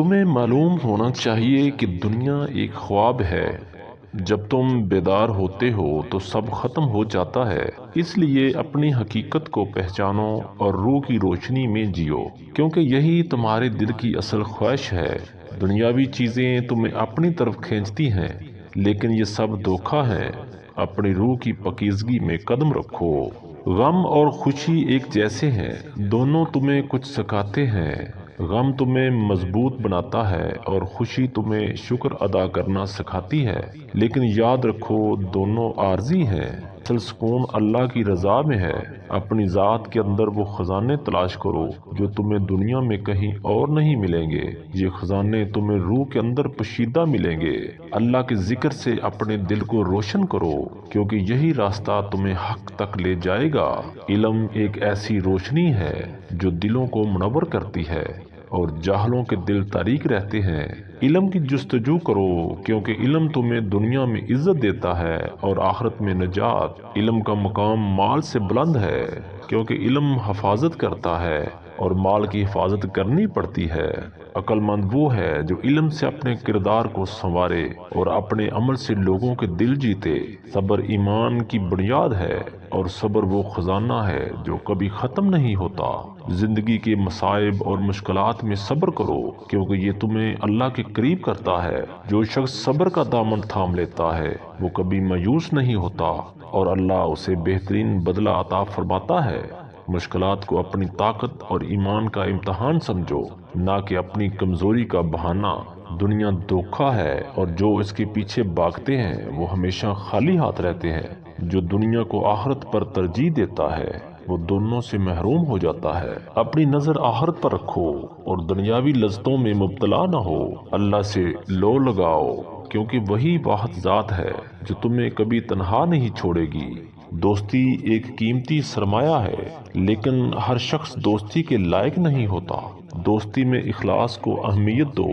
تمہیں معلوم ہونا چاہیے کہ دنیا ایک خواب ہے۔ جب تم بیدار ہوتے ہو تو سب ختم ہو جاتا ہے، اس لیے اپنی حقیقت کو پہچانو اور روح کی روشنی میں جیو، کیونکہ یہی تمہارے دل کی اصل خواہش ہے۔ دنیاوی چیزیں تمہیں اپنی طرف کھینچتی ہیں، لیکن یہ سب دھوکہ ہے۔ اپنی روح کی پاکیزگی میں قدم رکھو۔ غم اور خوشی ایک جیسے ہیں، دونوں تمہیں کچھ سکھاتے ہیں۔ غم تمہیں مضبوط بناتا ہے اور خوشی تمہیں شکر ادا کرنا سکھاتی ہے، لیکن یاد رکھو دونوں عارضی ہیں۔ اصل سکون اللہ کی رضا میں ہے۔ اپنی ذات کے اندر وہ خزانے تلاش کرو جو تمہیں دنیا میں کہیں اور نہیں ملیں گے۔ یہ خزانے تمہیں روح کے اندر پوشیدہ ملیں گے۔ اللہ کے ذکر سے اپنے دل کو روشن کرو، کیونکہ یہی راستہ تمہیں حق تک لے جائے گا۔ علم ایک ایسی روشنی ہے جو دلوں کو منور کرتی ہے اور جاہلوں کے دل تاریک رہتے ہیں۔ علم کی جستجو کرو، کیونکہ علم تمہیں دنیا میں عزت دیتا ہے اور آخرت میں نجات۔ علم کا مقام مال سے بلند ہے، کیونکہ علم حفاظت کرتا ہے اور مال کی حفاظت کرنی پڑتی ہے۔ عقل مند وہ ہے جو علم سے اپنے کردار کو سنوارے اور اپنے عمل سے لوگوں کے دل جیتے۔ صبر ایمان کی بنیاد ہے اور صبر وہ خزانہ ہے جو کبھی ختم نہیں ہوتا۔ زندگی کے مصائب اور مشکلات میں صبر کرو، کیونکہ یہ تمہیں اللہ کے قریب کرتا ہے۔ جو شخص صبر کا دامن تھام لیتا ہے وہ کبھی مایوس نہیں ہوتا اور اللہ اسے بہترین بدلہ عطا فرماتا ہے۔ مشکلات کو اپنی طاقت اور ایمان کا امتحان سمجھو، نہ کہ اپنی کمزوری کا بہانہ۔ دنیا دھوکہ ہے اور جو اس کے پیچھے بھاگتے ہیں وہ ہمیشہ خالی ہاتھ رہتے ہیں۔ جو دنیا کو آخرت پر ترجیح دیتا ہے وہ دونوں سے محروم ہو جاتا ہے۔ اپنی نظر آخرت پر رکھو اور دنیاوی لذتوں میں مبتلا نہ ہو۔ اللہ سے لو لگاؤ، کیونکہ وہی واحد ذات ہے جو تمہیں کبھی تنہا نہیں چھوڑے گی۔ دوستی ایک قیمتی سرمایہ ہے، لیکن ہر شخص دوستی کے لائق نہیں ہوتا۔ دوستی میں اخلاص کو اہمیت دو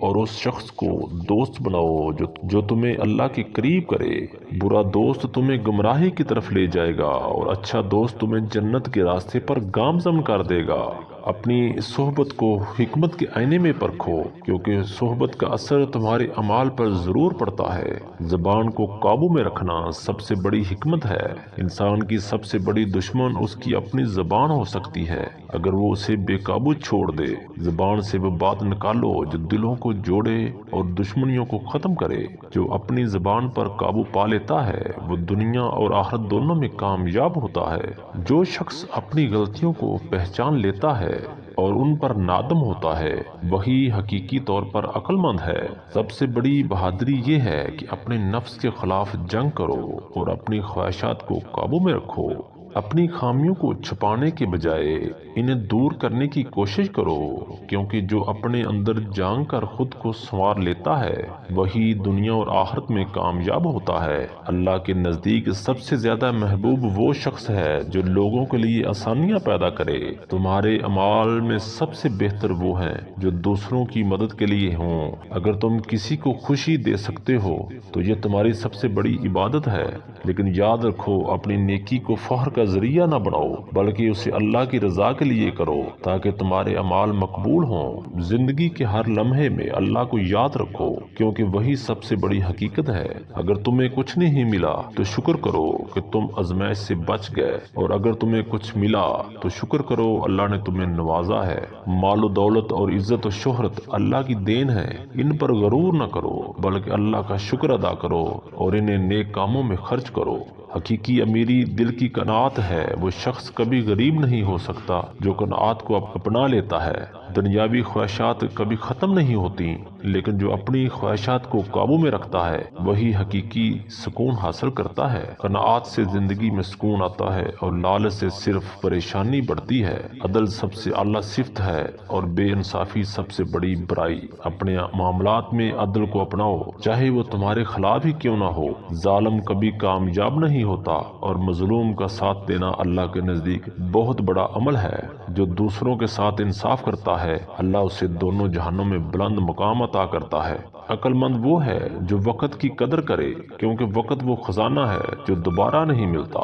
اور اس شخص کو دوست بناؤ جو تمہیں اللہ کے قریب کرے۔ برا دوست تمہیں گمراہی کی طرف لے جائے گا اور اچھا دوست تمہیں جنت کے راستے پر گامزن کر دے گا۔ اپنی صحبت کو حکمت کے آئینے میں پرکھو، کیونکہ صحبت کا اثر تمہارے اعمال پر ضرور پڑتا ہے۔ زبان کو قابو میں رکھنا سب سے بڑی حکمت ہے۔ انسان کی سب سے بڑی دشمن اس کی اپنی زبان ہو سکتی ہے، اگر وہ اسے بے قابو چھوڑ دے۔ زبان سے وہ بات نکالو جو دلوں کو جوڑے اور دشمنیوں کو ختم کرے۔ جو اپنی زبان پر قابو پا لیتا ہے وہ دنیا اور آخرت دونوں میں کامیاب ہوتا ہے۔ جو شخص اپنی غلطیوں کو پہچان لیتا ہے اور ان پر نادم ہوتا ہے وہی حقیقی طور پر عقل مند ہے۔ سب سے بڑی بہادری یہ ہے کہ اپنے نفس کے خلاف جنگ کرو اور اپنی خواہشات کو قابو میں رکھو۔ اپنی خامیوں کو چھپانے کے بجائے انہیں دور کرنے کی کوشش کرو، کیونکہ جو اپنے اندر جان کر خود کو سنوار لیتا ہے وہی دنیا اور آخرت میں کامیاب ہوتا ہے۔ اللہ کے نزدیک سب سے زیادہ محبوب وہ شخص ہے جو لوگوں کے لیے آسانیاں پیدا کرے۔ تمہارے اعمال میں سب سے بہتر وہ ہیں جو دوسروں کی مدد کے لیے ہوں۔ اگر تم کسی کو خوشی دے سکتے ہو تو یہ تمہاری سب سے بڑی عبادت ہے، لیکن یاد رکھو اپنی نیکی کو فخر کا ذریعہ نہ بناؤ، بلکہ اسے اللہ کی رضا کے لیے کرو تاکہ تمہارے اعمال مقبول ہوں۔ زندگی کے ہر لمحے میں اللہ کو یاد رکھو، کیونکہ وہی سب سے بڑی حقیقت ہے۔ اگر تمہیں کچھ نہیں ملا تو شکر کرو کہ تم آزمائش سے بچ گئے، اور اگر تمہیں کچھ ملا تو شکر کرو اللہ نے تمہیں نوازا ہے۔ مال و دولت اور عزت و شہرت اللہ کی دین ہے، ان پر غرور نہ کرو بلکہ اللہ کا شکر ادا کرو اور انہیں نیک کاموں میں خرچ کرو۔ حقیقی امیری دل کی قناعت ہے۔ وہ شخص کبھی غریب نہیں ہو سکتا جو قناعت کو اپنا لیتا ہے۔ دنیاوی خواہشات کبھی ختم نہیں ہوتی، لیکن جو اپنی خواہشات کو قابو میں رکھتا ہے وہی حقیقی سکون حاصل کرتا ہے۔ قناعت سے زندگی میں سکون آتا ہے اور لالچ سے صرف پریشانی بڑھتی ہے۔ عدل سب سے اعلیٰ صفت ہے اور بے انصافی سب سے بڑی برائی۔ اپنے معاملات میں عدل کو اپناؤ، چاہے وہ تمہارے خلاف ہی کیوں نہ ہو۔ ظالم کبھی کامیاب نہیں ہوتا اور مظلوم کا ساتھ دینا اللہ کے نزدیک بہت بڑا عمل ہے۔ جو دوسروں کے ساتھ انصاف کرتا ہے اللہ اسے دونوں جہانوں میں بلند مقام عطا کرتا ہے۔ عقل مند وہ ہے جو وقت کی قدر کرے، کیونکہ وقت وہ خزانہ ہے جو دوبارہ نہیں ملتا۔